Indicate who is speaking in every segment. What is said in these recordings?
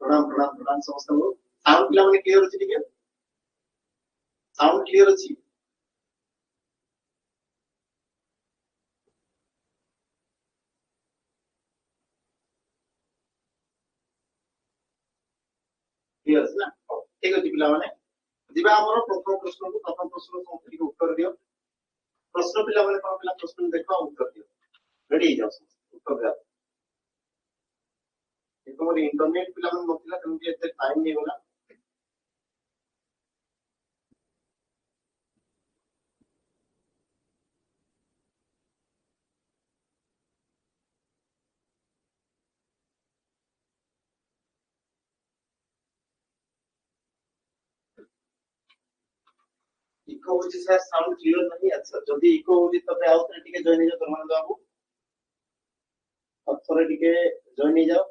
Speaker 1: प्रणाम प्रणाम प्रणाम समस्त को साउंड पिला माने क्लियर अछि ठीक है साउंड क्लियर अछि क्लियर अछि ना ठीक अछि पिला माने दिबा हमर प्रथम प्रश्न को ठीक उत्तर दियो प्रश्न पिला माने कोन पिला प्रश्न देखो उत्तर दियो रेडी जाओ उत्तर दियो एक मोर इंटरनेट पिला माने नथिला तमके एते टाइम नै होला इको होची सर साउंड क्लियर नहीं अच्छा जदी इको होची तबे आउ थे टिके जॉइन हो परमान बाबू अब थोड़े टिके जॉइन हो जाओ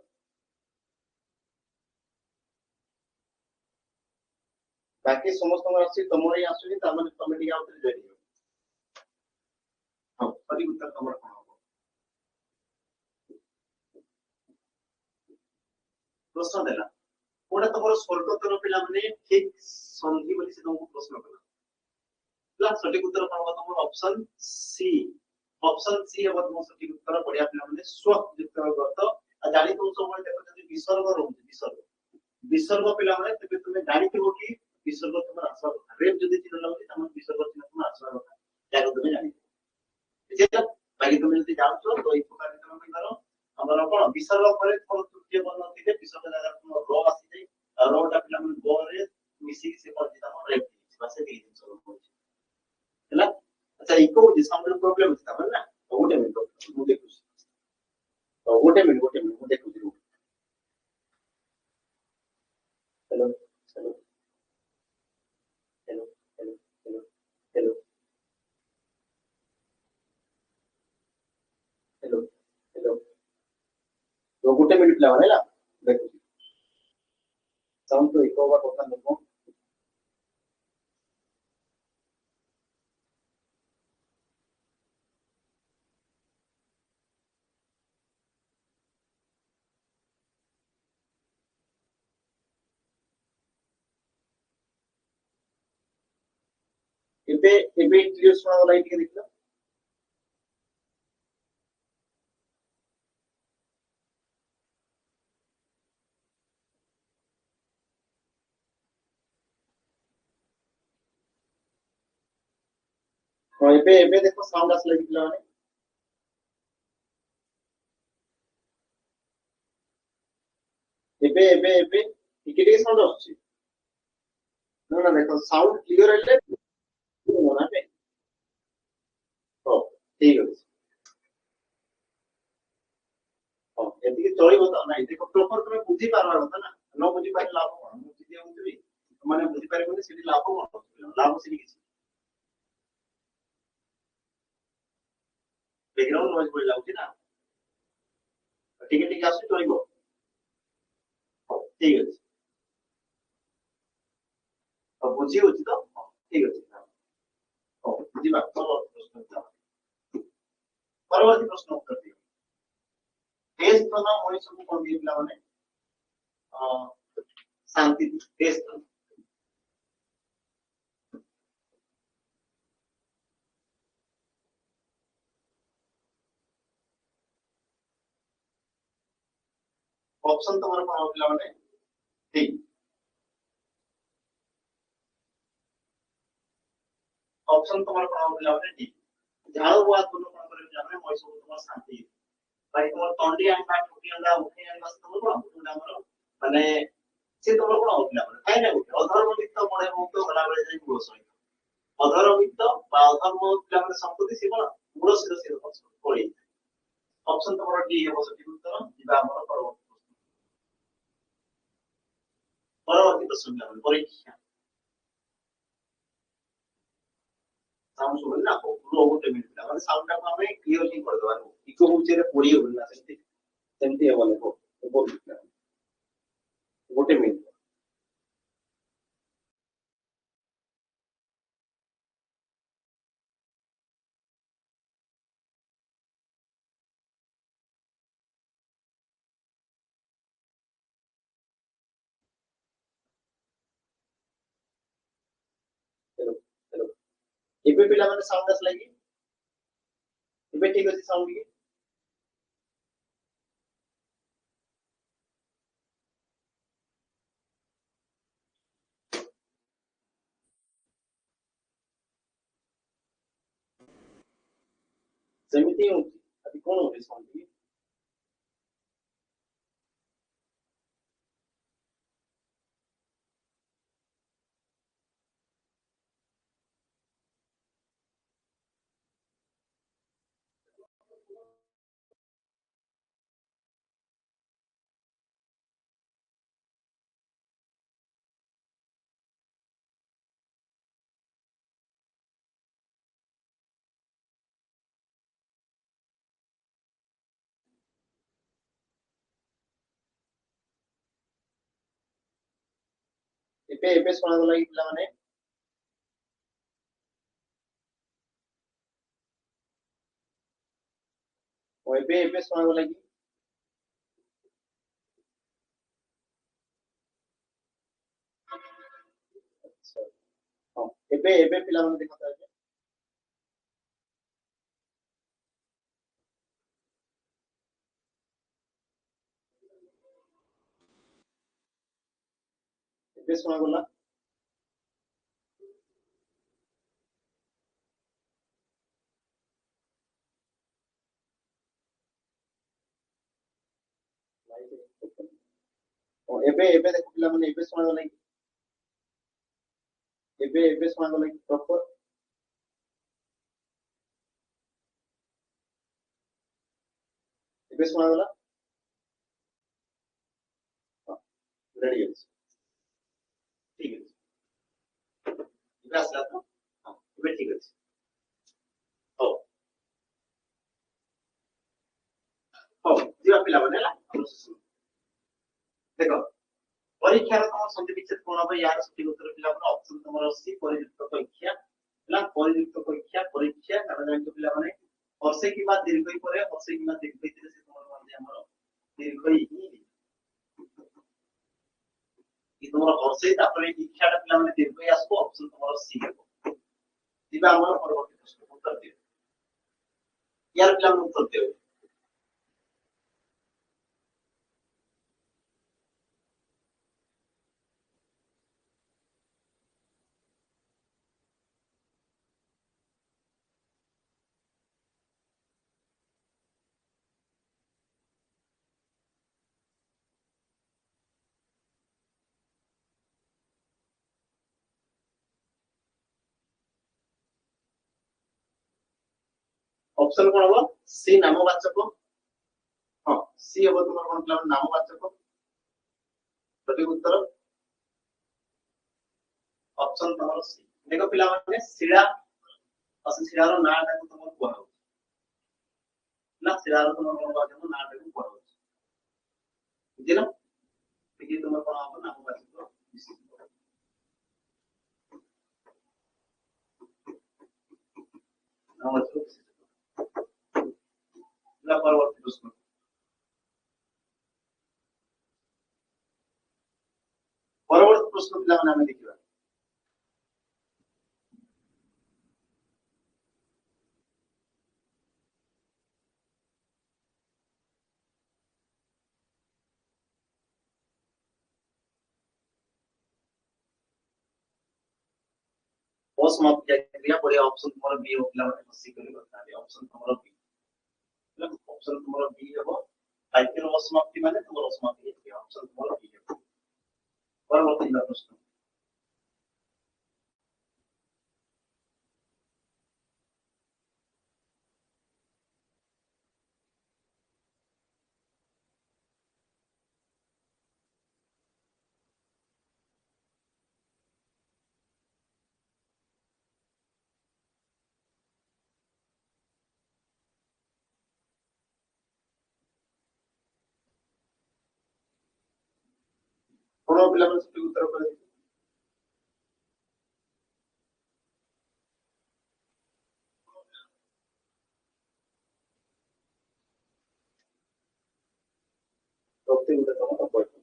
Speaker 1: बाकी समस्त आसी तमरे ही आसुनी त माने तमे टिके आउ थे जॉइन हो हां सही उत्तर तमर कोन हो प्रश्न देला कोडा तमरो स्वर्गतर पिला माने ठीक संधि बोली से तुमको प्रश्न कला प्लस सटीक उत्तर कोन हो तमरो ऑप्शन सी अब तुम सटीक उत्तर बढ़िया पिला माने स्व युक्त गत आ जानि तुम सब देखो जदी विसर्ग रहउची विसर्ग पिला माने तबे तुमे जानि थबो कि विसर्ग तुम आसवा रेप जदी चिन्ह लाउची तम विसर्ग चिन्ह तुम आसवा जाको तुमे जानि ठीक है बाकी तुम जदी जाउछो तो ई प्रकार तुम करो हमर कोन विसर्ग परे कोन तृतीय वर्ण थिले विसर्ग जागा तुम रो आसी जाई रो टा पिला माने गो रे मिसी से पड़ती तम रेप बासे दी दिन सब होची ହେଲା ଆଚ୍ଛା ଇକୋ ହଉଛି ସାଉଣ୍ଡ ପ୍ରୋବ୍ଲେମ ଅଛି ତାମାନେ ନା ଗୋଟେ ମିନିଟ ମୁଁ ଦେଖୁଛି ଗୋଟେ ମିନିଟ ମୁଁ ଦେଖୁଛି hello hello hello hello hello hello hello hello तो ଗୋଟେ ମିନିଟ ଲାଗଲା ହେଲା ଦେଖୁଛି ସାଉଣ୍ଡ ତ ଇକୋ ହବା କଥା ନୁହଁ ଏବେ ଏବେ କ୍ଲିୟର ଶୁଣାଗଲା ଟିକେ ଦେଖିଲ ହଁ ଏବେ ଦେଖो ସାଉଣ୍ଡ ଆସିଲା କି ପିଲାମାନେ ଏବେ ଟିକେ ଟିକେ ସାଉଣ୍ଡ ଆସୁଛି ନା ନା ଦେଖ ସାଉଣ୍ଡ କ୍ଲିୟର ହେଲେ ନା ହଉ ଠିକ ଅଛି ହଁ ଏତିକି ଚଳିବ ତ ନାଇଁ ଦେଖ ପ୍ରପର ତମେ ବୁଝି ପାରବା କଥା ନା ନ ବୁଝି ପାରିଲେ ଲାଭ କଣ ମୁଁ ଯଦି ବୁଝିବି ମାନେ ବୁଝି ପାରିବନି ସେଠି ଲାଭ କଣ ଲାଭ ସେଠି କିଛି ବ୍ୟାକଗ୍ରାଉଣ୍ଡ ନଏଜ ପଡି ଯାଉଛି ନା ଟିକେ ଟିକେ ଆସୁଛି ଚଳିବ ହଉ ଠିକ ଅଛି ହଉ ବୁଝି ହଉଛି ତ ହଉ ଠିକ ଅଛି ହଉ ବୁଝିବା ପରବର୍ତ୍ତୀ ପ୍ରଶ୍ନ ଉତ୍ତର ଦିଅ ଦେଶ ଧନ ମଣିଷକୁ କଣ ଦିଏ ପିଲାମାନେ ଶାନ୍ତି ଦେଶ ଧନ ऑप्शन तुम्हारा कौन होगा पिलाମାନେ ठीक ऑप्शन तुम्हारा कौन होगा पिलाମାନେ ठीक झाड़ू बुआ दोनों कौन करे पिलाମାନେ ମଣିଷ तुम्हारा ଶାନ୍ତି भाई तुम्हारा तंडी आंबा टुटी आंबा उठी आंबा तुम्हारा बुढा हमर माने से तुम्हारा कौन होगा पिलाମାନେ ଖାଇ ନା ଗୋଟେ ଅଧର୍ମିତ ମଳେ ମୁକ୍ତ ଗଲା ବେଳେ ଯାଇ ମୂଳ ସହିତ ଅଧର୍ମିତ ବା ଅଧର୍ମ ପିଲାମାନେ ସମ୍ପତ୍ତି ସେ କଣ ମୂଳ ସହିତ ପଡି ऑप्शन तुम्हारा डी है सଠିक उत्तर ଯିବା ଆମର ପରବର୍ତ୍ତୀ ପ୍ରଶ୍ନ ପିଲାମାନେ ପରୀକ୍ଷା साउंड सुन ना पूरा ଗୋଟେ ମିନିଟ ପିଲା ମାନେ ସାଉଣ୍ଡ ଟାକୁ ଆମେ କ୍ଲିୟର ହିଁ କରିଦବା ଇକୋ ହଉଛି ରେ ପଡି ହଉନି ନା ସେମିତି ସେମିତି ହବ ଲେଖો ଗୋଟେ ମିନିଟ ଏବେ ପିଲାମାନେ ସାଉଣ୍ଡ ଆସିଲା କି? ଏବେ ଠିକ ଅଛି ସାଉଣ୍ଡ କି? ସେମିତି ହଉଛି ଆଜି କଣ ହଉଛି ସାଉଣ୍ଡ କି? ଏବେ ଶୁଣାଗଲା କି ପିଲାମାନେ? ଏବେ ଶୁଣାଗଲା କି? ଆଚ୍ଛା। ହଁ ଏବେ ପିଲାମାନେ ଦେଖନ୍ତୁ ଆଜ୍ଞା। ଏବେ ଶୁଣାଗଲା? ଏବେ ଦେଖ ପିଲାମାନେ ଏବେ ଶୁଣାଗଲା କି? ଏବେ ଶୁଣାଗଲା କି ପ୍ରପର? ଏବେ ଶୁଣାଗଲା? ହଁ ରେଡି ଅଛି। ଠିକ ଅଛି। ଏବେ ଆସିଲା ତ? ହଁ ଏବେ ଠିକ ଅଛି। ହଉ ହଉ ଯିବା ପିଲାମାନେ ହେଲା। ଦେଖ ପରୀକ୍ଷାର ତମ ସନ୍ଧି ବିଚ୍ଛେଦ କଣ ହବ? ୟାର ସଠିକ ଉତ୍ତର ପିଲାମାନେ ଅପସନ ତମର ଅଛି ପରିଯୁକ୍ତ ପରୀକ୍ଷା ହେଲା। ପରିଯୁକ୍ତ ପରୀକ୍ଷା କାରଣ ଜାଣିଛ ପିଲାମାନେ ହର୍ଷେ କିମ୍ବା ଦୀର୍ଘଇ ପରେ ହର୍ଷେ କିମ୍ବା ଦୀର୍ଘଇ ଥିଲେ ସେ ତମର କହନ୍ତି ଆମର ଦୀର୍ଘଇ କି ତମର ହର୍ଷେ ତାପରେ ଇଚ୍ଛାଟା ପିଲାମାନେ ଦୀର୍ଘଇ ଆସିବ ଅପସନ ତମର ସି ହେବ। ଯିବା ଆମର ପରବର୍ତ୍ତୀ ପ୍ରଶ୍ନ ଉତ୍ତର ଦିଅ। ୟାର ପିଲାମାନେ ଉତ୍ତର ଦିଅ। ଅପସନ କଣ ହବ? ସି ନାମବାଚକ। ହଁ ସି ହବ ତୁମର କଣ ପିଲାମାନେ ନାମବାଚକ। ସଠିକ ଉତ୍ତର ଅପସନ ତମର ସି। ଦେଖ ପିଲାମାନେ ଶିଳା ଶିଳାର ନାଁଟାକୁ ତମର କୁହାଯାଉଛି ନା ଶିଳାର ତମର କଣ କୁହାଯାଉଛି ନାଁଟାକୁ କୁହାଯାଉଛି ବୁଝିଲ? ଟିକେ ତମର କଣ ହବ ନାମବାଚକ ପରବର୍ତ୍ତୀ ପ୍ରଶ୍ନ। ପରବର୍ତ୍ତୀ ପ୍ରଶ୍ନ ପିଲାମାନେ ଆମେ ଦେଖିବା। ଅସମାପ୍ତିଆ କ୍ରିୟା ବଢିଆ ଅପସନ ତମର ବି ହବ ପିଲାମାନେ ହସି କରି କଥା ଅପସନ ତମର ବି। ଅପସନ ତମର ବି ହବ। ବାକ୍ୟର ଅସମାପ୍ତି ମାନେ ତମର ଅସମାପ୍ତି କ୍ରିୟା ଅପସନ ତମର ବି ହବ। ପରବର୍ତ୍ତୀ ପ୍ରଶ୍ନ। କଣ ପିଲାମାନେ ସଠିକ ଉତ୍ତର କହିବେ? ପ୍ରତି ଗୋଟେ ତମର କହିବ।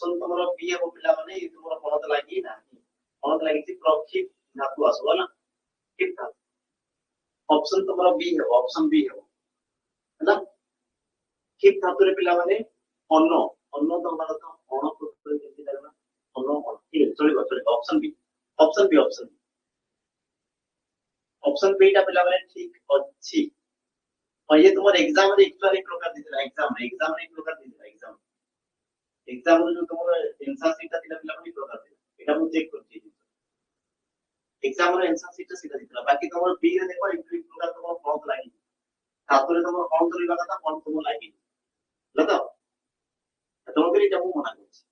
Speaker 1: ऑप्शन तुम्हारा बी है वो पिला माने ये तुम्हारा बहुत लागी ना बहुत लागी थी प्रक्षिप धातु आसो ना ठीक था ऑप्शन तुम्हारा बी है ऑप्शन बी है ना ठीक धातु रे पिला माने अन्न अन्न तो हमारा तो अण प्रत्यय केति लागना अन्न ठीक है चलिबो ऑप्शन बी ऑप्शन बी टा पिला माने ठीक अच्छी और ये तुम्हारे एग्जाम में एक्चुअली प्रकार दिला एग्जाम में एक प्रकार दिला एग्जाम में जो तुम्हारा आंसर शीट दिला पिला माने प्रकार दिला एटा मु चेक करछि एग्जाम रे आंसर शीट सीधा दिला बाकी तुम्हारा बी रे देखो एक प्रकार तुम्हारा बहुत लागी तातरे तुम्हारा कौन करिबा कथा कौन तुम लागी लतो तुम करी जब मना करछि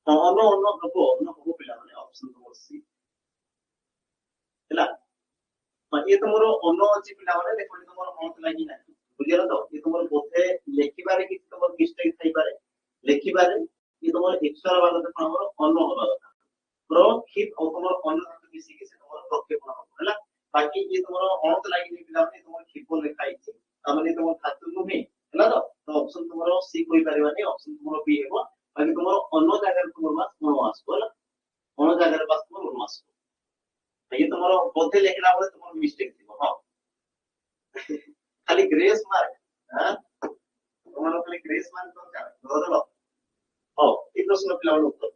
Speaker 1: अन्न हबो पिला माने ऑप्शन तुम्हारा सी हैला ये तुमरो अन्न अछि पिला माने देखो तुमरो बहुत लागी ना बुझियला तो ये तुमरो बोधे लेखिबारे कि तुमरो मिस्टेक थाई पारे लेखिबारे ये तुमरो एक्स्ट्रा वाला तो हमरो अन्न होबा कथा प्रक्षेप और तुमरो अन्न तो किसी के से तुमरो प्रक्षेपण हो हैला बाकी ये तुमरो बहुत लागी पिला माने तुमरो क्षिपो लिखा आइछि तामाने तुमरो खातु नुहे हैला तो ऑप्शन तुमरो सी कोइ परिवानी ऑप्शन तुमरो बी हेबो बाकी तुमरो अन्न जागर तुमरो मास कोन आसबो हैला अन्न जागर पास तुमरो आसबो ये तुम्हारा बोधे लिखला बोले तुम्हारा मिस्टेक थी हां खाली ग्रेस मार्क हां तुम्हारा खाली ग्रेस मार्क तो क्या दो हां ये प्रश्न पिला वाला उत्तर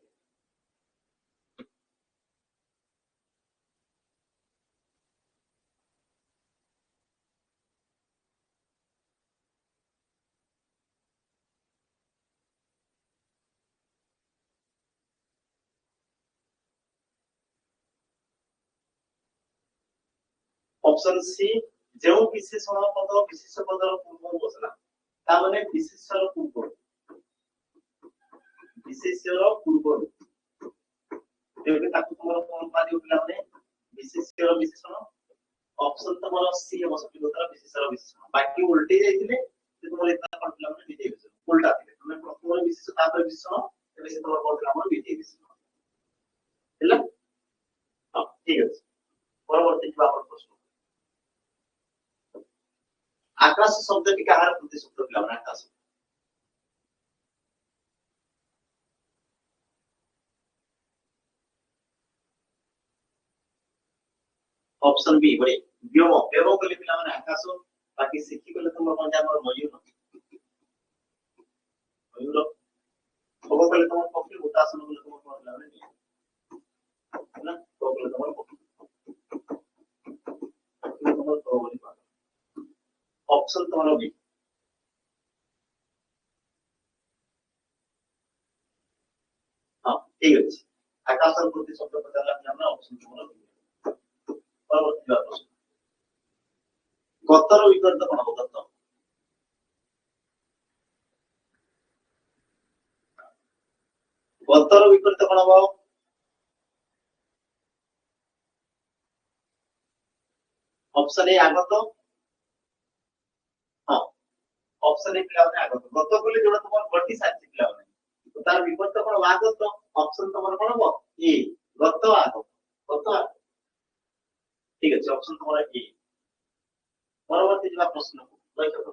Speaker 1: ऑप्शन सी जो विशेषण पद विशेष पदर पूर्व बसला ता माने विशेषण पूर्व तेबे ताकू तुम्हारा कोन पादियो पिला माने विशेषण ऑप्शन तुम्हारा सी है बस विशेषण बाकी उल्टे जाइतिले से तुम्हारा इतना कौन पिला माने विजय विशेषण उल्टा थिले तुमे प्रथम विशेषण तापर विशेषण तेबे से तुम्हारा कोन पिला माने विजय विशेषण हैला हां ठीक है परवर्ती जवाब प्रश्न आकाश शब्द की कहार प्रतिशब्द पिला माने आकाश ऑप्शन बी बड़े व्योम कले पिला माने आकाश बाकी सिखी कले तुम कोन हमर मयूर खबर कले तुम पक्षी उदासन कले तुम कोन पिला माने ना तो कले तुम तो बोली पा ऑप्शन तुम्हारा बी हां ठीक है आकाश प्रतिशब्द पचाला हमने ऑप्शन तुम्हारा परवर्ती प्रश्न गतर विपरीत कोन हो गतर विपरीत कोन हो ऑप्शन ए आगत हां ऑप्शन ए पिला माने आगत गत बोले जोडा तुम गति साथी पिला माने तो तार विपरीत कोन आगत ऑप्शन तुम कोन हो ए गत आगत ठीक है ऑप्शन तुम्हारा ए परवर्ती जवाब प्रश्न लक्ष्य करो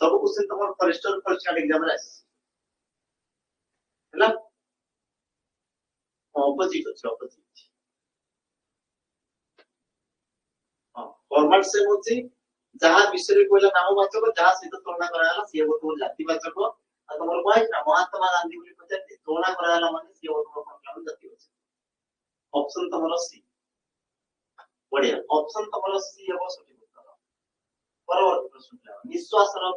Speaker 1: सब क्वेश्चन तुम्हारा फॉरेस्टर परीक्षा एग्जाम रे हैला ऑपोजिट हां फॉर्मेट से होची जहां विषय कोला नामवाचक जहां सहित तुलना कराला से वो तो जातिवाचक और तुम्हारा कोई ना महात्मा गांधी बोली पचाती तुलना कराला माने से वो तो नाम जातिवाचक ऑप्शन तुम्हारा सी बढ़िया ऑप्शन तुम्हारा सी है सठिक उत्तर परवर्ती प्रश्न निश्वास रो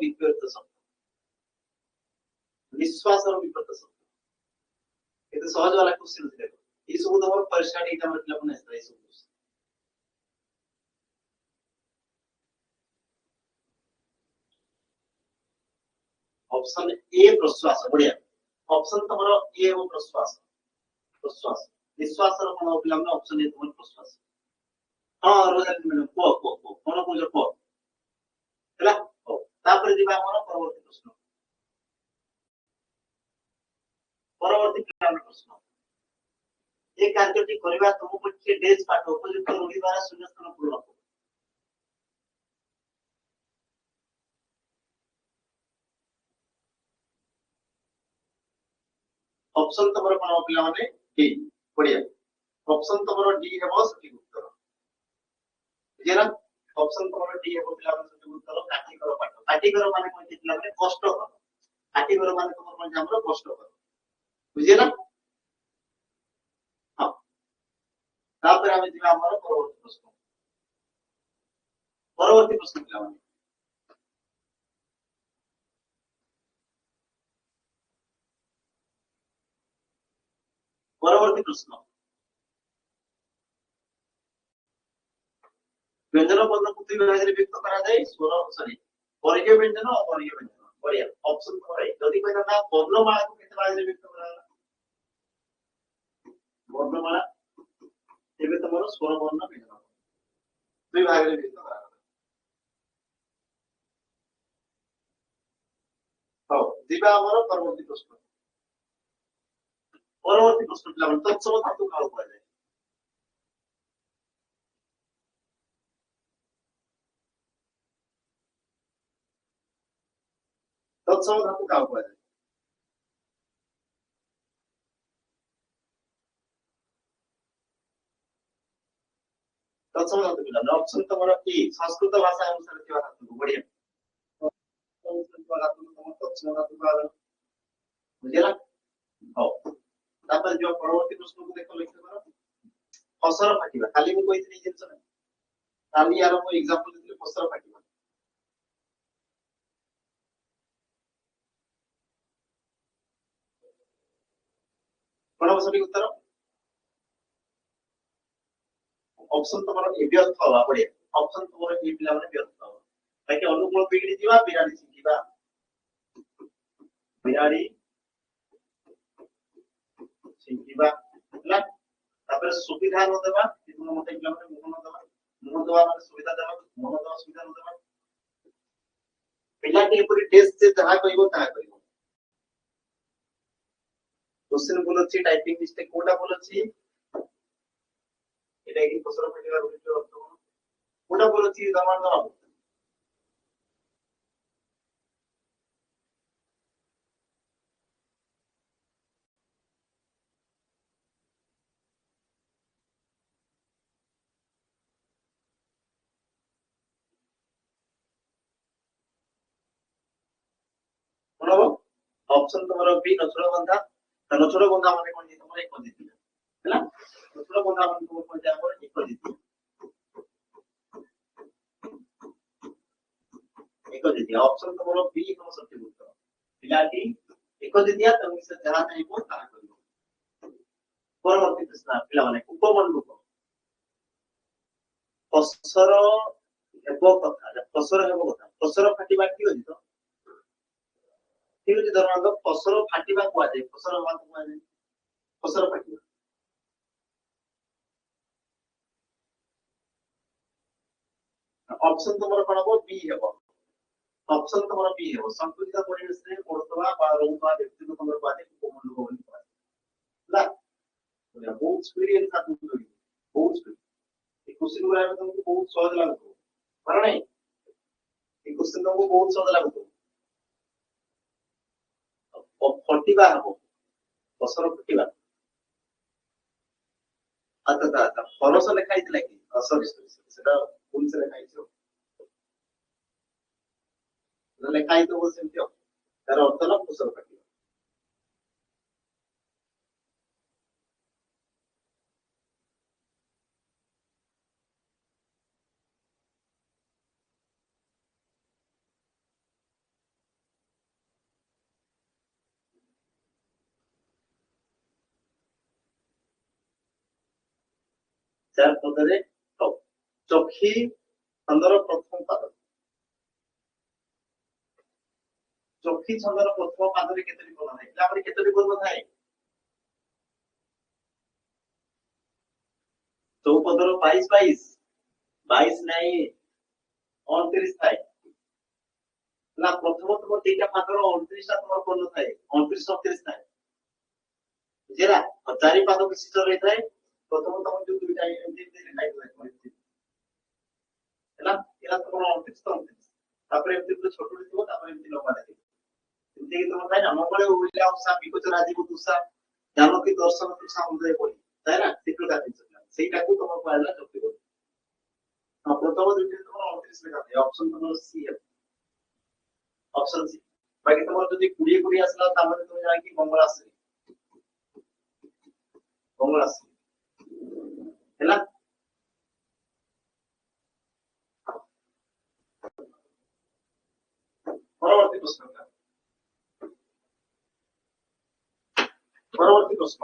Speaker 1: विपरीत शब्द ये सहज वाला क्वेश्चन देखो ये सब तो और परीक्षा डेटा मतलब नहीं है सब ऑप्शन ए प्रश्वास बढ़िया ऑप्शन तुम्हारा ए वो प्रश्वास निश्वास रो कोन पिला हमने ऑप्शन ए तुम्हारा प्रश्वास हां रोजा मैडम कोन पूछो को हैला तापर दिबा हमर परवर्ती प्रश्न प्रश्न ये कार्यटी करबा तुम पछे डेज पाठ उपयुक्त रूढ़ी द्वारा शून्य स्थान पूर्ण करो ऑप्शन तमरो कोन पिला माने डी बढ़िया ऑप्शन तमरो डी हेबो सठिक उत्तर जेना ऑप्शन तमरो डी हेबो पिला माने सठिक उत्तर काटी करो पाठ काटी करो माने कोन पिला माने कष्ट करो काटी करो माने तमरो कोन हमरो कष्ट करो बुझिला हां तापर आमे जिबा हमरो परवर्ती प्रश्न पिला माने परवर्ती प्रश्न व्यंजन वर्ण को दुई भाग में व्यक्त करा जाए स्वर सॉरी वर्गीय व्यंजन और अवर्गीय व्यंजन बढ़िया ऑप्शन करे यदि कहना ना वर्णमाला को कितने भाग में व्यक्त करा वर्णमाला तेबे तमरो स्वर वर्ण व्यंजन दुई भाग में व्यक्त करा हो दिबा हमर परवर्ती प्रश्न पिला तत्सम धातु का उपाय है तत्सम धातु का उपाय है तत्सम धातु पिला ऑप्शन तमरो की संस्कृत भाषा अनुसार के धातु बढ़िया संस्कृत धातु तमरो तत्सम धातु का बुझिला हो तापर जो परवर्ती प्रश्न को देखो लक्ष्य करो फसर फाटिबा खाली मु कहितनी जिंस ना खाली यार मु एग्जांपल देले फसर फाटिबा कोन सही उत्तर ऑप्शन तमरो ए व्यर्थ हवा बढ़िया ऑप्शन तमरो ए पिला माने व्यर्थ हवा ताकि अनुकूल बिगड़ी दिबा बिराड़ी सिखिबा बिराड़ी सिखिबा ହେଲା तापर सुविधा न देबा कितना मते पिला माने मुहन देबा माने सुविधा देबा मुहन देबा सुविधा न देबा पिला के पूरी टेस्ट से जहां कहबो ता कहबो क्वेश्चन बोलछि टाइपिंग मिस्टेक कोडा बोलछि एटा की फसर फाटिबा वीडियो अर्थ कोडा बोलछि दमान दबाव बोलो ऑप्शन तुम्हारा बी नछोड़ बंधा त नछोड़ बंधा माने कोन जे तुम्हारा एक जीती हैला नछोड़ बंधा माने तुम कोन जे हमर एक जीती ऑप्शन तुम्हारा बी हम सत्य उत्तर पिलाटी एक जीतिया तुम से जहां नहीं को ता करियो परवर्ती प्रश्न पिला माने उपवन रूप फसर हेबो कथा फसर हेबो कथा फसर फाटिबा की होई तो ठीक है धरना फसर फाटिबा को आजे फसर बात को आजे फसर फाटिबा ऑप्शन तुम्हारा कोन हो बी हेबो ऑप्शन तुम्हारा बी हेबो संकुचित परिवेश रे पड़तवा बा रोबा व्यक्ति को तुम्हारा बाते को मन हो बोली ला बोले बहुत एक्सपीरियंस था तुम लोग बहुत ये क्वेश्चन गुरा में तुमको बहुत सहज लागतो पर नहीं ये क्वेश्चन तुमको बहुत सहज लागतो फटिबा हो फसर फटिबा आता फरस लेखा इतला की सॉरी सेटा भूल से लेखा इछो लेखा इतो बोल सेमतियो तार अर्थ ना फसर फटिबा चार पदरे चोखी छंदर प्रथम पाद चोखी छंदर प्रथम पादरे केतरी पद थाए लामरे केतरी पद थाए चौपदर 22 22 22 नहीं 29 थाए ना प्रथम तुम तीटा पादर 29 टा तुम पद थाए 29 29 थाए जेरा चारि पाद विशिष्ट रही थाए प्रथम तुम जो दुईटा एमती लिखाई हुआ है एला तुम 29 29 तापर एमती तो छोटो दिबो तापर एमती लंबा दिबो एमती तुम थाए ना मंगळे उल्ला उसा बिको राजीव दुसा জানো কি দর্শন তো সামুদ্রিক বলি, তাই না? তীব্রতা সেইটাকে তোমার পয়লা চুক্তি করবে। প্রথম দুইটি তোমার 29 লেখা থাকে, অপশন তোমার সি, অপশন সি। বাকি তোমার যদি 20 আসলে তার মানে তুমি জানো কি মঙ্গল আছে, মঙ্গল আছে ହେଲା। পরবর্তী প্রশ্ন, পরবর্তী প্রশ্ন।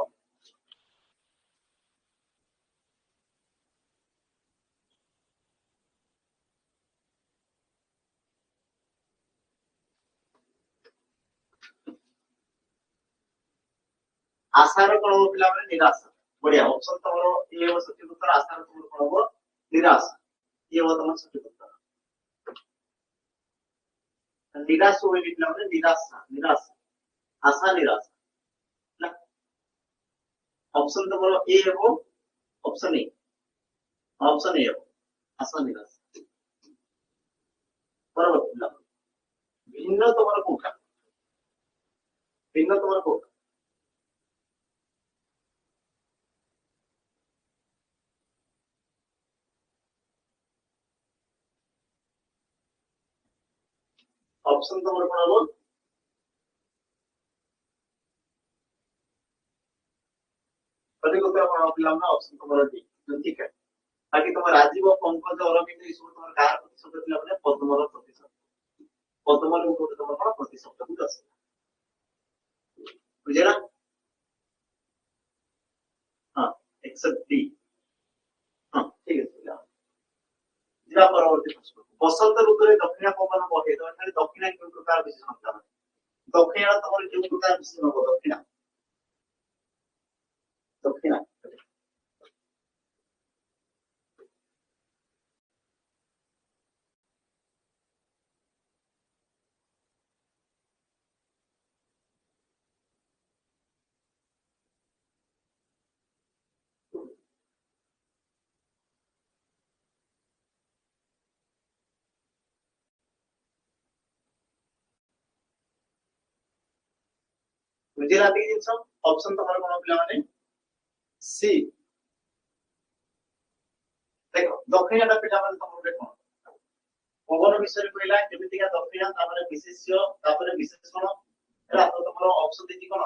Speaker 1: ଆଶାର କଣ ହବ ପିଲାମାନେ? ନିରାଶା। ବଢିଆ, ଅପସନ ତମର ଏ ହବ ସଠିକ ଉତ୍ତର। ଆଶାର ତମର କଣ ହବ? ନିରାଶା। ଇଏ ହବ ତମର ସଠିକ ଉତ୍ତର। ନିରାଶ ହୁଏନି ପିଲାମାନେ, ନିରାଶା, ନିରାଶା, ଆଶା ନିରାଶା ହେଲା। ଅପସନ ତମର ଏ ହବ, ଅପସନ ଏ, ଅପସନ ଏ ହବ ଆଶା ନିରାଶା। ପରବର୍ତ୍ତୀ ପିଲାମାନେ, ଭିନ୍ନ ତମର କୋଉଟା? ଭିନ୍ନ ତମର କୋଉଟା? ଅପସନ ତମର କଣ ହବ? ସଠିକ ଉତ୍ତର କଣ ହବ ପିଲାମାନେ? ଅପସନ ତମର ଡି, ଜ୍ୟୋତିକା। ବାକି ତମ ରାଜୀବ, ପଙ୍କଜ, ଅରବିନ୍ଦ ଏସବୁ ତମର କାହାର ପ୍ରତିଶବ୍ଦ ପିଲାମାନେ? ପଦ୍ମର ପ୍ରତିଶବ୍ଦ। ପଦ୍ମର ଗୋଟେ ତମର କଣ ପ୍ରତିଶବ୍ଦକୁ ଦର୍ଶାଏ, ବୁଝିଲା? ହଁ, ଏକ୍ସେପ୍ଟ ଡି। ହଁ, ଠିକ ଅଛି ପିଲାମାନେ। ଯିବା ପରବର୍ତ୍ତୀ ପ୍ରଶ୍ନ। ବସନ୍ତ ଋତୁରେ ଦକ୍ଷିଣ ପବନ ବହେ, ତ ଏଠାରେ ଦକ୍ଷିଣ କେଉଁ ପ୍ରକାର ବିଶେଷଣ ପିଲାମାନେ? ଦକ୍ଷିଣ ତମର କେଉଁ ପ୍ରକାର ବିଶେଷଣ ହବ? ଦକ୍ଷିଣ, ଦକ୍ଷିଣ। ବୁଝିଲା ଟିକେ ଜିନିଷ? ଅପସନ ତମର କଣ ପିଲାମାନେ? ସି। ଦେଖ ଦକ୍ଷିଣଟା ପିଲାମାନେ ତମର ଦେଖ ପବନ ବିଷୟରେ କହିଲା, କେମିତିକା ଦକ୍ଷିଣ, ତାପରେ ବିଶେଷ୍ୟ, ତାପରେ ବିଶେଷଣ ହେଲା। ତ ତମର ଅପସନ ଦେଇଛି କଣ?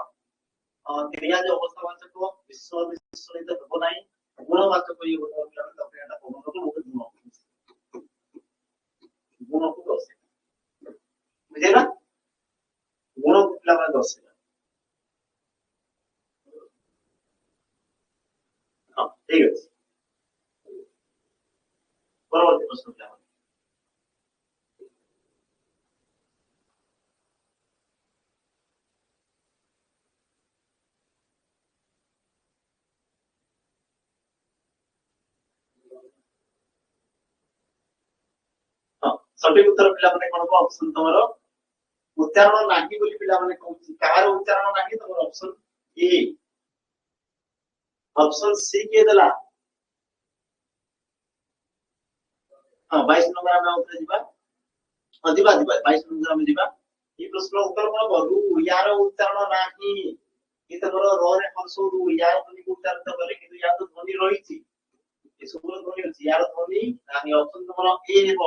Speaker 1: କ୍ରିୟାଜ ଅବସ୍ଥାବାଚକ, ବିଶେଷଣ ବିଶେଷଣିତ ହେବ ନାହିଁ, ଗୁଣବାଚକ ଇଏ ହବ ପିଲାମାନେ। ଦକ୍ଷିଣଟା ପବନର ଗୋଟେ ଗୁଣ, ଗୁଣକୁ ଦର୍ଶାଏ, ବୁଝିଲା? ଗୁଣକୁ ପିଲାମାନେ ଦର୍ଶାଏ। ହଁ, ଠିକ ଅଛି। ପରବର୍ତ୍ତୀ ପ୍ରଶ୍ନ ପିଲାମାନେ। ହଁ, ସଠିକ ଉତ୍ତର ପିଲାମାନେ କଣ ହବ? ଅପସନ ତମର ଉଚ୍ଚାରଣ ନାହିଁ ବୋଲି ପିଲାମାନେ କହୁଛି। କାହାର ଉଚ୍ଚାରଣ ନାହିଁ? ତମର ଅପସନ ଏ, ଅପସନ ସି କିଏ ଦେଲା? ହଁ, 22 ନମ୍ବର ଆମେ ଆଉଥରେ ଯିବା। ହଁ, ଯିବା ଯିବା, 22 ନମ୍ବର ଆମେ ଯିବା। এই প্রশ্ন উত্তর কোন রু, ইয়ার উচ্চারণ ନାହିଁ। এই ତମର ର ରେ ହର୍ଷ ରୁ, ୟାର ଧ୍ୱନିକୁ ଉଚ୍ଚାରିତ କଲେ କିନ୍ତୁ ୟାର ତ ଧ୍ୱନି ରହିଛି, ଏସବୁର ଧ୍ୱନି ଅଛି, ୟାର ଧ୍ୱନି ନାହିଁ। ଅପସନ ତମର ଏ ହେବ,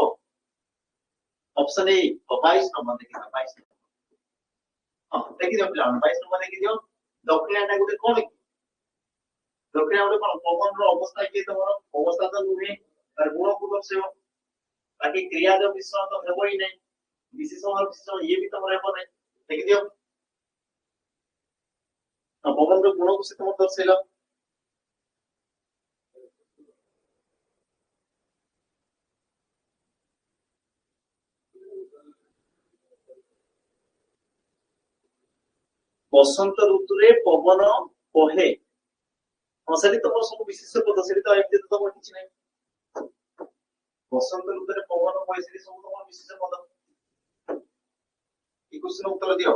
Speaker 1: ଅପସନ ଏ। 22 ନମ୍ବର ଦେଖିବା, 22 ନମ୍ବର। ହଁ, ଦେଖିଦିଅ ପିଲାମାନେ, 22 ନମ୍ବର ଦେଖିଦିଅ। ଦକ୍ଷିଣାଟା ଗୋଟେ କଣ କି? ଦକ୍ଷିଣା ଗୋଟେ କଣ? ପବନର ଅବସ୍ଥା କିଏ? ତମର ଅବସ୍ଥା ତ ନୁହେଁ, ତାର ଗୁଣକୁ ଦର୍ଶାଇବ। ବାକି କ୍ରିୟାର ମିଶ୍ରଣ ତ ହେବ ହିଁ ନାହିଁ, ବିଶେଷଣ ବିଶେଷଣ ଇଏ ବି ତମର ହେବ ନାହିଁ। ଦେଖିଦିଅ, ପବନର ଗୁଣକୁ ସେ ତମର ଦର୍ଶାଇଲା। ବସନ୍ତ ଋତୁରେ ପବନ ବହେ, ହଁ ସେଠି ତମର ସବୁ ବିଶେଷ ପଦ, ସେଠି ତ ଏମିତି ତ ତମର କିଛି ନାହିଁ। ବସନ୍ତ ଋତୁରେ ପବନ ବହେ, ସେଠି ସବୁ ତମର ବିଶେଷ ପଦ। এই কোশ্চেনের উত্তর দিও।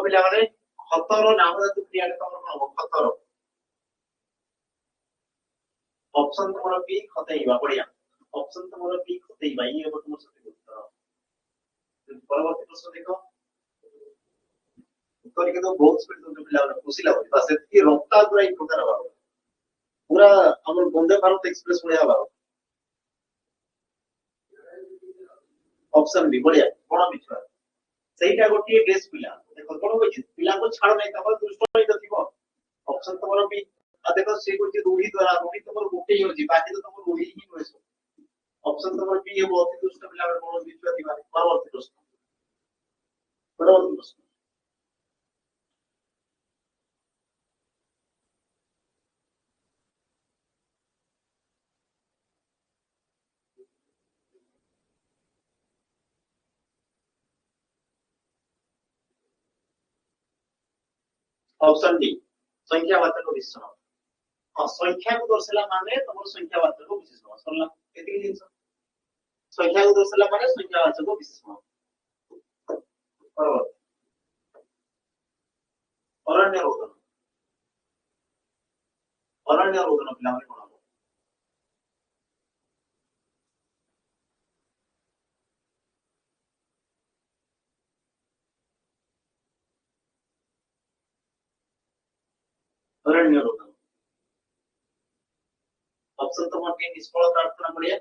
Speaker 1: ପିଲା ମାନେ ଖତର ନାମ ଧାତୁ କ୍ରିୟାରେ ତମର କଣ ହବ ଖତର ऑप्शन तुम्हारा बी खतेइबा बढ़िया ऑप्शन तुम्हारा बी खतेइबा ये अब तुम सही उत्तर परवर्ती प्रश्न देखो उत्तर के तो बहुत स्पीड तुम पिला खुशी लागो बस एतकी रफ्तार पूरा एक प्रकार हवा पूरा हमर वंदे भारत एक्सप्रेस भलिया हवा ऑप्शन बी बढ़िया कोन बिछवा ସେଇଟା ଗୋଟିଏ ଡ୍ରେସ ପିଲା ଦେଖ କଣ ହୋଇଛି ପିଲାଙ୍କୁ ଛାଡ ନାହିଁ ତମର ଦୃଷ୍ଟ ନାହିଁ ତ ଥିବ ऑप्शन ତମର ବି आ देखो ସେ ଗୋଟିଏ रूढ़ी द्वारा रूढ़ी ତମର ଗୋଟେ ହିଁ ଅଛି ବାକି ତ ତମର रूढ़ी ହିଁ ନୁହେଁ ऑप्शन तमर बी ये बहुत ही दुष्ट पिला में बहुत विश्वास दिवाली परवर्ती प्रश्न ऑप्शन डी संख्यावाचक विशेषण हां संख्या को दर्शाला माने तमर संख्यावाचक विशेषण सरला एतिकी जिंस संख्या को दर्शाला माने संख्यावाचक विशेषण परवर्ती अरण्य रोदन पिला में कोन अरण्य रोदन ऑप्शन तमर के निष्फल प्रार्थना बढ़िया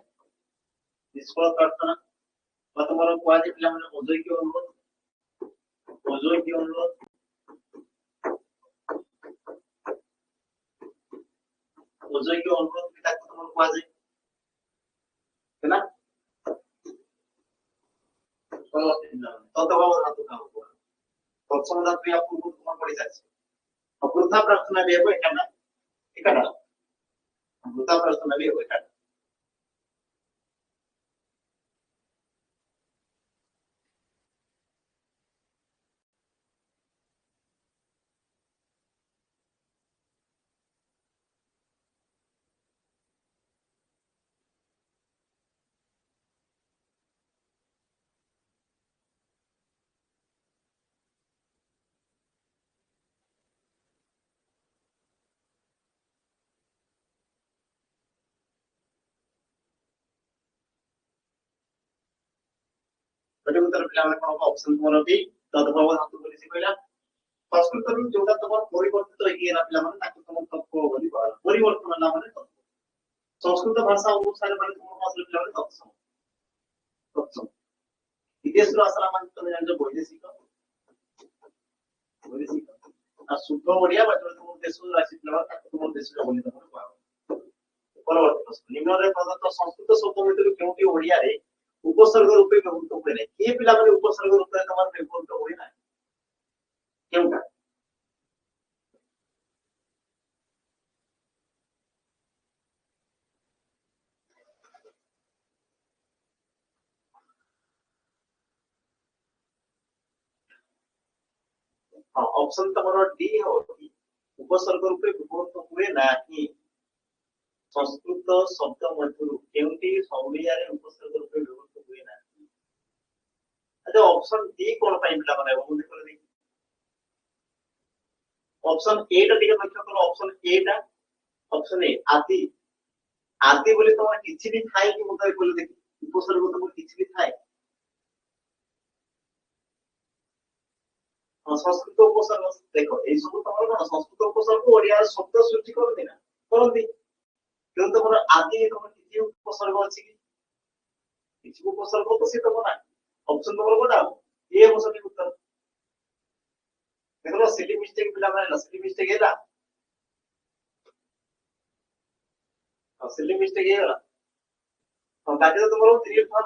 Speaker 1: निष्फल प्रार्थना বা তোমার কোয়াজে পিলা মানে অজয় কি অনুরোধ অজয় কি অনুরোধ কি তাকে তোমার কোয়াজে है ना ততভাবে ধাতু কাম করে তৎসম ধাতু या পূর্ব তোমার পড়ে যাচ্ছে অবৃদ্ধা প্রার্থনা भी है এটা না এটা না অবৃদ্ধা প্রার্থনা भी है এটা ଗୋଟେ ଉତ୍ତର ପିଲା ମାନେ କଣ ଅପସନ ମୋର ବି ତଦ୍ଭବ ଧାତୁ ବୋଲି ସେ କହିଲା ସଂସ୍କୃତରୁ ଯୋଉଟା ତମର ପରିବର୍ତ୍ତିତ ହେଇକି ନା ପିଲା ମାନେ ତାକୁ ତମ ତତ୍ତ୍ୱ ବୋଲି କୁହାଗଲା ପରିବର୍ତ୍ତନ ହେଲା ମାନେ ତତ୍ତ୍ୱ ସଂସ୍କୃତ ଭାଷା ଅନୁସାରେ ମାନେ ତମ ଭାଷାରେ ପିଲା ମାନେ ତତ୍ସମ ତତ୍ସମ ବିଦେଶରୁ ଆସିଲା ମାନେ ତମେ ଜାଣିଛ ବୈଦେଶିକ ଆଉ ଶୁଦ୍ଧ ଓଡିଆ ବା ତମ ଦେଶରୁ ଆସି ପିଲା ମାନେ ତାକୁ ତମ ଦେଶର ବୋଲି ତମର କୁହାଗଲା ପରବର୍ତ୍ତୀ ପ୍ରଶ୍ନ ନିମ୍ନରେ ପ୍ରଦତ୍ତ ସଂସ୍କୃତ ଶବ୍ଦ ଭିତରୁ କେଉଁଟି ଓଡିଆରେ उपसर्ग रूपे व्यवहृत हुए नहीं ये पिला मैंने उपसर्ग रूपे तमाम व्यवहृत हुए ना क्यों का हां ऑप्शन तमरो डी हो उपसर्ग रूपे व्यवहृत हुए नहीं संस्कृत शब्द मध्यरु केउटी संज्ञारे उपसर्ग रूपे व्यवहृत हुए नहीं अच्छा ऑप्शन डी कोन पाई पिला माने वो देखो देखि ऑप्शन ए टा टिके लक्ष्य करो ऑप्शन ए टा ऑप्शन ए आदि आदि बोले तमर किछि भी थाए कि मुझे बोले देखि उपसर्ग तमर किछि भी थाए संस्कृत उपसर्ग देखो এই সব তোমার কোন সংস্কৃত উপসর্গ ওড়িয়া শব্দ সৃষ্টি করতে না করতে কিন্তু তোমার আদি তোমার কিছু উপসর্গ আছে কি কিছু উপসর্গ তো সে তোমার না অপশন তোমার কোনটা এ হলো সঠিক উত্তর দেখো সিলি মিস্টেক পিলা মানে না সিলি মিস্টেক এলা সিলি মিস্টেক এলা তো বাকি তো তোমার 3 ফোন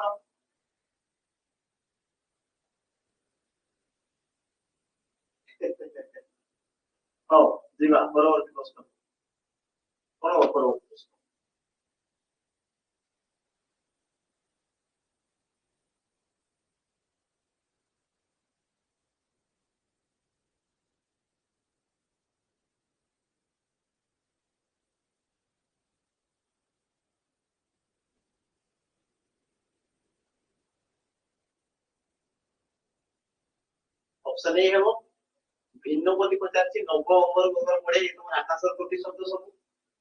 Speaker 1: ও জিবা পরবর্তী প্রশ্ন পরবর্তী প্রশ্ন ऑप्शन ए है वो ভিন্ন বলি পচারছি নব অমর গোবর পড়ে তোমার আকাশের প্রতিশব্দ সব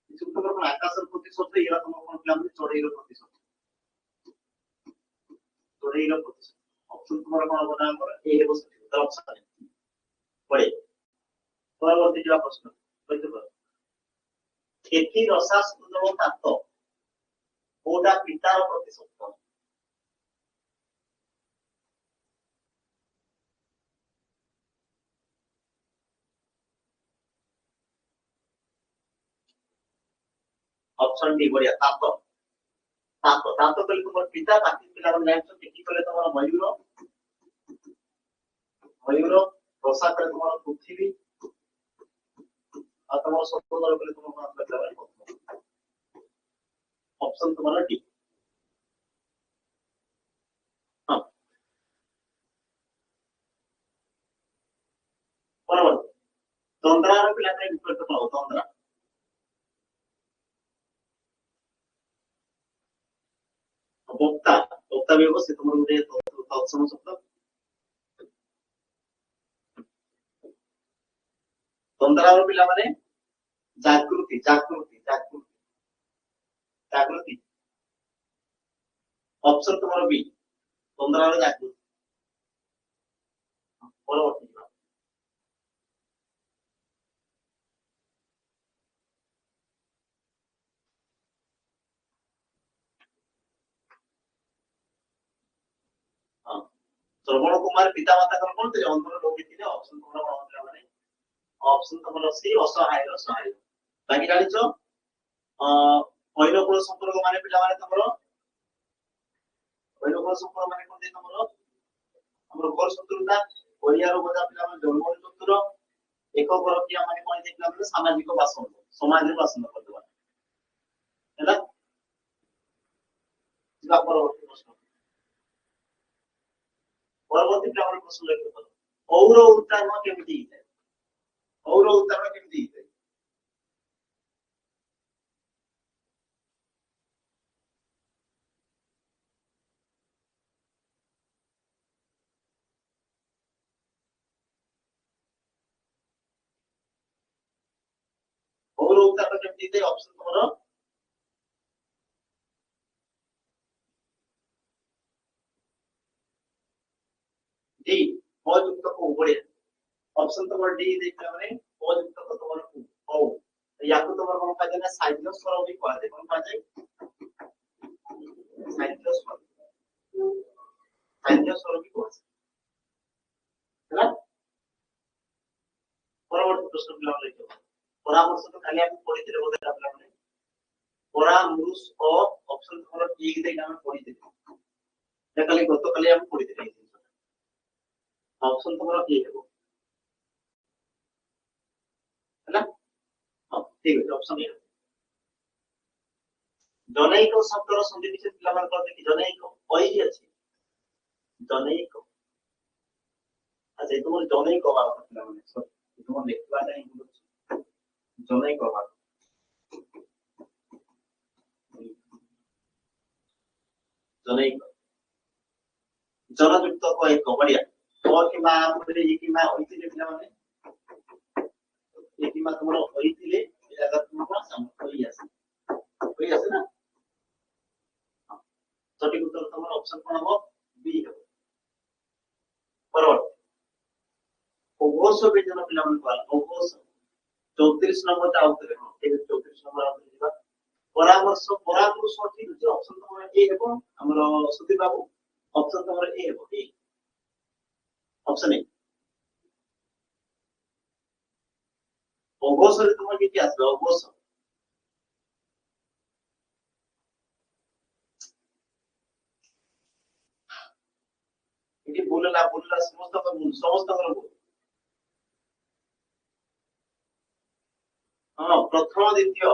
Speaker 1: কিছু তোমার কোন আকাশের প্রতিশব্দ এরা তোমার কোন প্লান চড়াইর প্রতিশব্দ চড়াইর প্রতিশব্দ অপশন তোমার কোন বনা করে এই বস্তু তার অপশন পড়ে পরবর্তী যে প্রশ্ন বলতে পারো ক্ষেতি রসাস্পদ তাত্ত্ব কোটা পিতার প্রতিশব্দ অপশন ডি বড়িয়া তাত্ত্ব তাত্ত্ব তাত্ত্ব কলে তোমার পিতা বাকি পিলার নেক্সট কি কলে তোমার ময়ূর ময়ূর রসা কলে তোমার পৃথিবী আর তোমার সত্যধর কলে তোমার কোন আসবে অপশন তোমার ডি হ্যাঁ পরবর্তী তন্দ্রার পিলাতে বিপরীত পাবো তন্দ্রা বক্তা বক্তা ব্যবস্থিত তোমার মধ্যে তৎসম শব্দ তন্দ্রার পিলা মানে জাগৃতি জাগৃতি জাগৃতি জাগৃতি অপশন তোমার বি তন্দ্রার জাগৃতি পরবর্তী শ্রবণ কুমার পিতা মাতা কোন বলতে অন্তর লোকে ছিল অপশন তোমরা বলতে মানে অপশন তোমরা সি অসহায় অসহায় বাকি জানিছো ঐনকুল সম্পর্ক মানে পিলা মানে তোমরা ঐনকুল সম্পর্ক মানে কোন তোমরা আমরা ঘর শত্রুতা পরিবার কথা পিলা মানে জন্ম শত্রু একক রকিয়া মানে কোন দেখলাম মানে সামাজিক বাসন সমাজের বাসন করতে পারে ହେଲା ଯିବା ପରବର୍ତ୍ତୀ ପ୍ରଶ୍ନ পরবর্তী আমরা প্রশ্ন লিখতে পারো ঔর উত্তারণ কেমতি ହେଇଥାଏ ଔର ଉତ୍ତାରଣ କେମିତି ହେଇଥାଏ ଔର ଉତ୍ତାରଣ କେମିତି ହେଇଥାଏ ଅପସନ ତମର ডি অযুক্ত ও বড়িয়া অপশন তোমার ডি দেখলে মানে অযুক্ত তোমার ও ইয়াকু তোমার কোন কাজে না সাইক্লো স্বর भी করা যায় কোন কাজে সাইক্লো স্বর भी করা যায় ହେଲା পরবর্তী প্রশ্ন গুলো আমরা লিখব পরামর্শ তো খালি আমি পড়িতে বলতে আপনারা মানে পরামর্শ ও অপশন তোমার ডি দেখে আমি পড়িতে এটা খালি গতকালি আমি পড়িতে দিয়েছি অপশন তোমার কি দেব ହେଲା ঠিক আছে অপশন এ জনৈক শব্দর সন্ধি বিচ্ছেদ পিলামান করতে কি জনৈক ওই আছে জনৈক আচ্ছা তোমার জনৈক বার পিলামান তোমার লেখবা নাই জনৈক বার জনৈক জনযুক্ত কয় কবড়িয়া ও কিমা আমাদের এই কিমা ওইতিলে পিলামানে এই কিমা তোমার ওইতিলে এটা তোমার হই আছে না সঠিক উত্তর তোমার অপশন কোন হবে বি হবে পরবর্তী অঘোষ বেজন পিলামান কল অঘোষ 34 নম্বরটা আউটরে ঠিক আছে 34 নম্বর আউটরে দিবা পরামর্শ পরামর্শ ঠিক আছে অপশন তোমার এ হবে আমরা সুধীর বাবু অপশন তোমার এ হবে এ অপশন এ অঘোষরে তোমার কি আসবে অঘোষ এটি বললা সমস্ত সমস্ত ভুল হ্যাঁ প্রথম দ্বিতীয়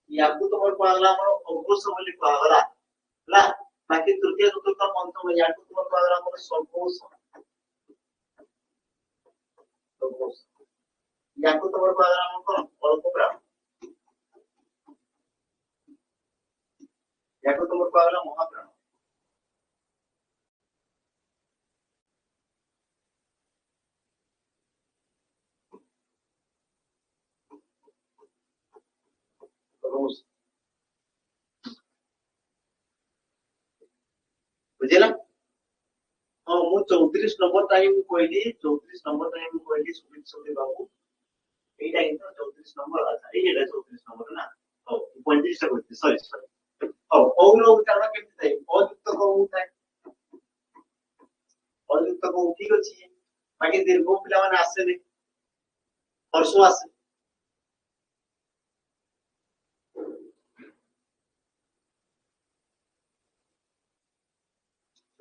Speaker 1: ইয়াকু তোমার পাগলা আমার অঘোষ বলি পাগলা না বাকি তৃতীয় চতুর্থ পঞ্চম ইয়াকু তোমার পাগলা আমার সঘোষ ইয়াকু তোমার পাগলা আমার কোন অল্প প্রাণ ইয়াকু তোমার পাগলা মহাপ্রাণ ବୁଝିଲା? ହଁ ମୁଁ 34 ନମ୍ବର ଟାଇମ କହିଲି, 34 ନମ୍ବର ଟାଇମ କହିଲି ସୁବିତ ବାବୁ, এইটা কিন্তু 34 নম্বর। আচ্ছা এইটা 34 নম্বর না, হଉ 35টা করছি, সরি সরি। ହଉ କଉର ଉଚ୍ଚାରଣ କେମିତି ଥାଏ? ଅଯୁକ୍ତ କଉ ଥାଏ, ଅଯୁକ୍ତ କଉ ଠିକ ଅଛି। ବାକି ଦୀର୍ଘ ପିଲାମାନେ ଆସେନି, ହର୍ଷ ଆସେ।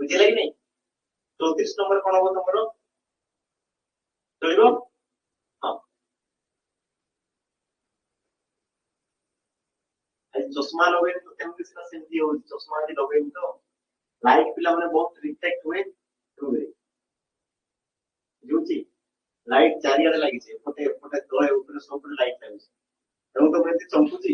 Speaker 1: ବୁଝିଲା କି ନାଇଁ? 34 নম্বর কোন হবো তোমার? চলিব? হ্যাঁ। চশমা লগাইলে তো କେମିତି ସେଟା ସେମିତି ହଉଛି, ଚଷମା ଯଦି ଲଗେଇବୁ ତ ଲାଇଟ୍ ପିଲାମାନେ ବହୁତ ରିଫ୍ଲେକ୍ଟ ହୁଏ ରୁହେ, ବୁଝୁଛି? ଲାଇଟ୍ ଚାରିଆଡେ ଲାଗିଛି, ଏପଟେ ଏପଟେ ତଳେ ଉପରେ ସବୁପଟେ ଲାଇଟ୍ ଲାଗିଛି, ତେଣୁ ତ ଏମିତି ଚମକୁଛି।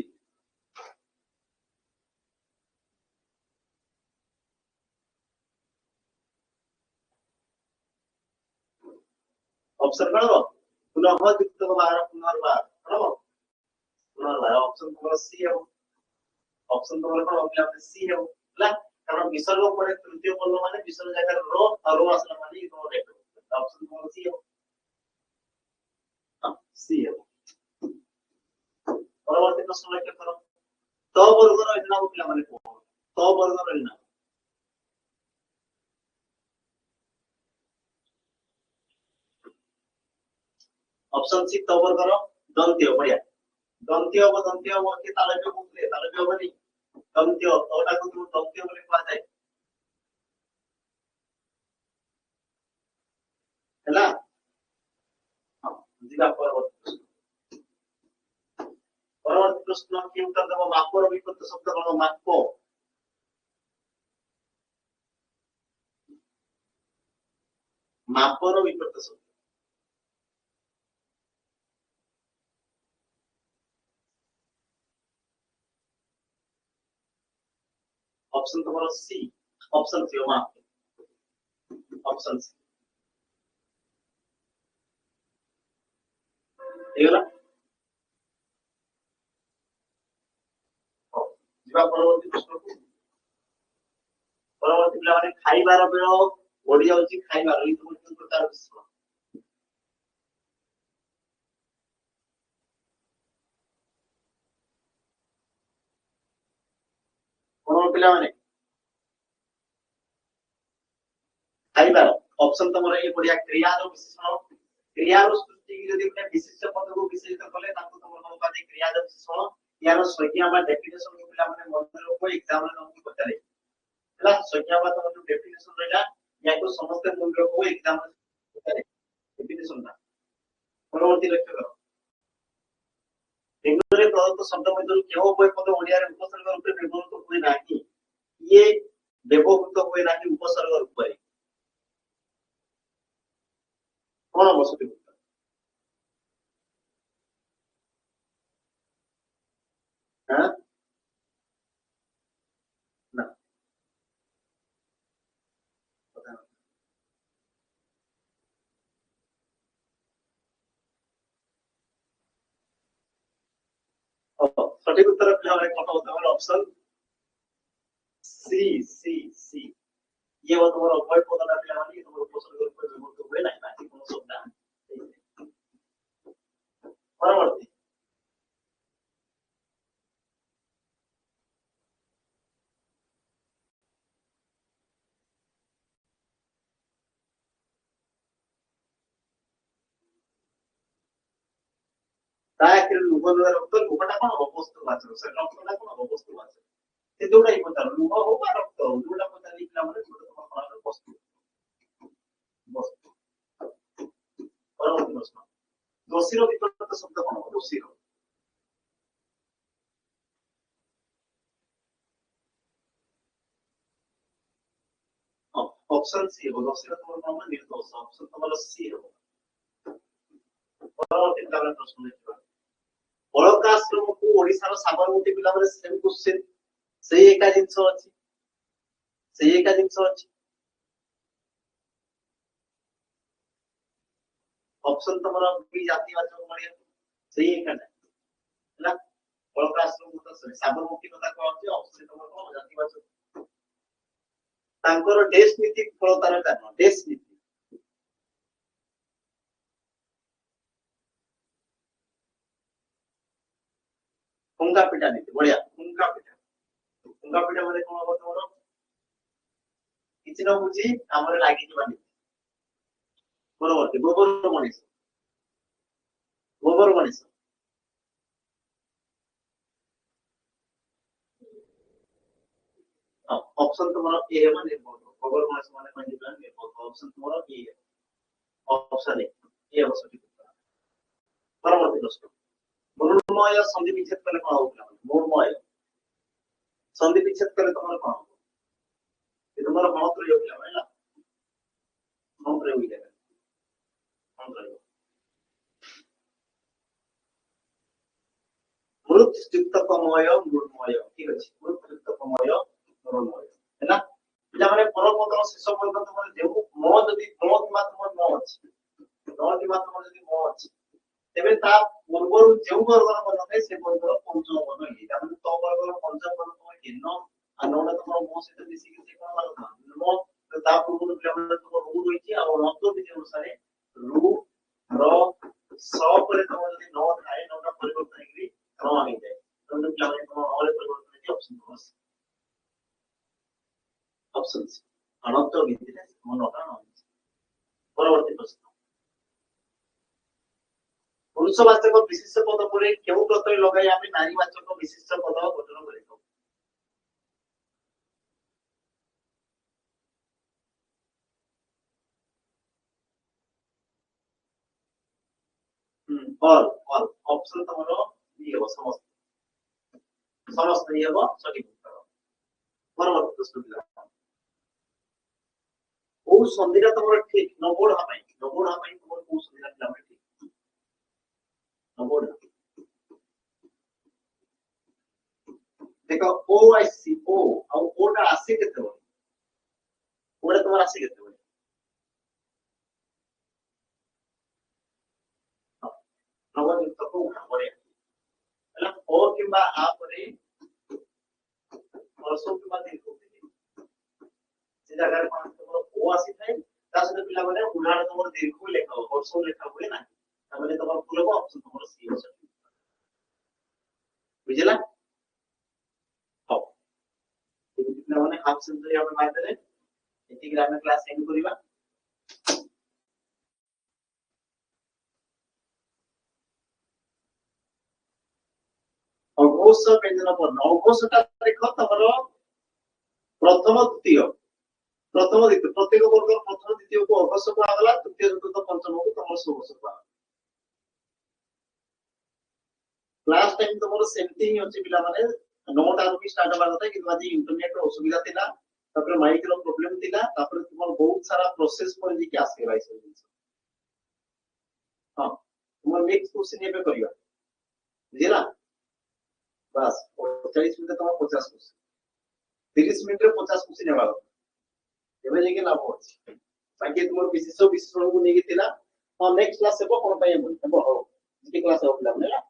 Speaker 1: ଅପସନ କଣ ହବ? ପୁନଃ ଯୁକ୍ତ ବାର, ପୁନର୍ବାର କଣ ହବ? ପୁନର୍ବାର। ଅପସନ ତୁମର ସି ହବ। ଅପସନ ତୁମର କଣ ହବ? ସି ହବ ହେଲା, କାରଣ ବିସର୍ଗ ପରେ ତୃତୀୟ ପଦ ମାନେ ବିସର୍ଗ ଜାଗାରେ ର ଆଉ ର ଆସିଲା ମାନେ ତୁମର ରେଟ ହବ। ଅପସନ ତୁମର ସି ହବ। ହଁ ସି ହବ। ପରବର୍ତ୍ତୀ ପ୍ରଶ୍ନ ଲକ୍ଷ୍ୟ କର। ତ ବର୍ଗର ଏଜନାକୁ ପିଲାମାନେ କୁହ, ତ ବର୍ଗର ଏଜନା। অপশন সি তো বর্গর দন্তীয়, বঢ়িয়া। দন্তীয় হব, দন্তীয় হব কি তালব্য বলতে, তালব্য হবনি, দন্তীয় তোটাକୁ তুমি দন্তীয় বলে କୁହାଯାଏ ହେଲା। ହଁ ଯିବା ପରବର୍ତ୍ତୀ ପରବର୍ତ୍ତୀ ପ୍ରଶ୍ନ କି ଉତ୍ତର ଦେବ? ମାପର ବିପରୀତ ଶବ୍ଦ କଣ? ମାପ, ମାପର ବିପରୀତ ଶବ୍ଦ। অপশন তোমার সি, অপশন সি মাপ, অপশন সি ହେଇଗଲା। ଯିବା ପରବର୍ତ୍ତୀ ପ୍ରଶ୍ନକୁ। ପରବର୍ତ୍ତୀ ପିଲାମାନେ ଖାଇବାର ବେଳ ବଢି ଯାଉଛି, ଖାଇବାର ଏଇ ସବୁ ତାର ବିଷୟ କଣ ପିଲାମାନେ? ଖାଇବାର ଅପସନ ତମର ଏଇ ବଢିଆ କ୍ରିୟାର ବିଶେଷଣ, କ୍ରିୟାର ସୃଷ୍ଟି ଯଦି ଗୋଟେ ବିଶେଷ ପଦକୁ ବିଶେଷିତ କଲେ ତାକୁ ତମର କଣ କୁହାଯାଏ? କ୍ରିୟାର ବିଶେଷଣ। ইয়াର ସଂଜ୍ଞା ବା ଡେଫିନେସନ ପିଲାମାନେ ମନେ ରଖ, ଏକ୍ସାମ ରେ ତମକୁ ପଚାରେ ହେଲା। ସଂଜ୍ଞା ବା ତମର ଡେଫିନେସନ ରହିଲା, ୟାକୁ ସମସ୍ତେ ମନେ ରଖ, ଏକ୍ସାମ ରେ ପଚାରେ ଡେଫିନେସନ ଟା। ପରବର୍ତ୍ତୀ ଲକ୍ଷ୍ୟ କର। ନିମ୍ନରେ ପ୍ରଦତ୍ତ ଶବ୍ଦ ମଧ୍ୟରୁ କେଉଁ ଉଭୟ ପଦ ଓଡ଼ିଆରେ ଉପସର୍ଗ ରୂପେ ବ୍ୟବହୃତ ହୁଏ ନାହିଁ? ଇଏ ବ୍ୟବହୃତ ହୁଏ ନାହିଁ ଉପସର୍ଗ ରୂପରେ, କଣ ହବ ସଠିକ ଉତ୍ତର? হ্যাঁ না কথা না। সঠিক উত্তর পিলাମାନେ কত হতে পারে? Option C, C C. ইয়ে হলো তোমার অভয় পদটা পিলাମାନେ তোমার উপসর্গ রূপে ব্যবহৃত ହୁଏ ନାହିଁ, বাকি কোন শব্দ না। পরবর্তী ତାକେ ଲୁହ ଲୁହ ରକ୍ତ, ଲୁହଟା କଣ ହବ? ବସ୍ତୁବାଚକ, ସେ ରକ୍ତଟା କଣ ହବ? ବସ୍ତୁବାଚକ। ସେ ଯୋଉଟା ହିଁ ପଚାର, ଲୁହ ହଉ ବା ରକ୍ତ ହଉ, ଯୋଉଟା ପଚାରିଲେ ପିଲାମାନେ ଯୋଉଟା ତମର କଣ ହବ? ବସ୍ତୁ, ବସ୍ତୁ। ପରବର୍ତ୍ତୀ ପ୍ରଶ୍ନ, ଦୋଷୀର ବିପରୀତ ଶବ୍ଦ କଣ ହବ? ଦୋଷୀର অপশন সি হবো। দোষীর তোমার কଣ হବ? ନିର୍ଦୋଷ। অপশন তোমার সি হবো। পরবর্তী পিলাମାନେ ପ୍ରଶ୍ନ ଦେଖିବା। ବଳକା ଆଶ୍ରମକୁ ଓଡିଶାର ସାବରମତୀ ପିଲାମାନେ ସେମ୍ କୋଶ୍ଚିନ୍, ସେଇ ଏକା ଜିନିଷ ଅଛି, ସେଇ ଏକା ଜିନିଷ ଅଛି। ଅପସନ ତମର ବି ଜାତିବାଚକ ଭଳିଆ ସେଇ ଏକାଟା ହେଲା। ବଳକା ଆଶ୍ରମ ତ ସାବରମତୀ କଥା କହୁଛି, ଅପସନ ତମର କଣ? ଜାତିବାଚକ। तांकर देश नीति फलतार कारण देश नीति फुंगा पिटा नीति बढ़िया फुंगा पिटा माने कोन हो तमरो किछि न बुझी हमरे लागि जिबा नीति बरोबर गोबर मनीष ऑप्शन तुम्हारा ए है माने गोबर मनीष माने कोन दिला ने ऑप्शन तुम्हारा ए है ऑप्शन ए हो सके परवर्ती प्रश्न मूर्मय संधि विच्छेद कले कोन होगा मूर्मय संधि विच्छेद कले तुम्हारा कोन हो ये तुम्हारा मंत्र योग है ना मंत्र योग है मंत्र योग मृत युक्तकमय मृण्मय ठीक अछि मृत युक्तकमय मृण्मय है ना पिला माने परपदर शेष पर्यंत माने जेउ म जदी म मात्र म अछि न मात्र जदी म अछि तेबे ता पूर्वरु जेउ वर्गर बनते से वर्गर पंचम बन हे ता माने तो वर्गर पंचम बन तो किन्न अनोना तो म से मिसी के कोन माने म ता पूर्वरु पिला माने तो रु होइछि आ रत्न विधि अनुसार रु र स परे तो जदी न थाए नटा परिवर्तन हेकरी क्रम आ जाए तो पिला माने तो और परिवर्तन के ऑप्शन बस ऑप्शंस अनंत विधि मन होता परवर्ती प्रश्न पुरुषवाचक विशिष्ट पद पर केउ प्रत्यय लगाई आमे नारीवाचक विशिष्ट पद गठन करितो और ऑप्शन तमरो ये हो समस्त ये हो सटीक उत्तर परवर्ती प्रश्न दिला ओ संधिरा तमरो ठीक नबोड हापाई तमरो ओ संधिरा दिला ठीक नबोड देखो ओ आई सी ओ और ओटा आसी केते हो ओटा तुम्हारा आसी केते हो नबोड युक्त को बड़े ହେଲା ଓ किंबा आ परे वर्षों किंबा दीर्घ से जगह पर तमरो ओ आसी थाए ता सहित पिला माने उदाहरण तमरो दीर्घ लेखा हो वर्षों लेखा हुए ना तमने तमरो फुलबो ऑप्शन तमरो सी हो सके बुझला हो पिला माने हाफ सेंचुरी हम मार देले एति ग्राम क्लास एंड करिबा अघोष व्यंजन वर्ण अघोषटा देखो तमरो प्रथम द्वितीय प्रत्येक वर्ग प्रथम द्वितीय को अघोष को आगला तृतीय चतुर्थ पंचम को तमरो सुघोष को क्लास टाइम तमरो सेमती ही अछि पिला माने 9 टा भी स्टार्ट होबा କଥା कि आज इंटरनेट रो असुविधा थिला तापर माइक रो प्रॉब्लम थिला तापर तुमर बहुत सारा प्रोसेस पर जे कि आसे भाई सब हां तुमर नेक्स्ट क्वेश्चन एबे करिया बुझिला बस 40 मिनिट तम 50 क्वेश्चन 30 मिनिट रे 50 क्वेश्चन हेबा एबे जे के लाभ अछि बाकी तुमर विशेष विशेषण को नेकी थिला हां नेक्स्ट क्लास हेबो कोन पाए हेबो हो जे क्लास हो पिला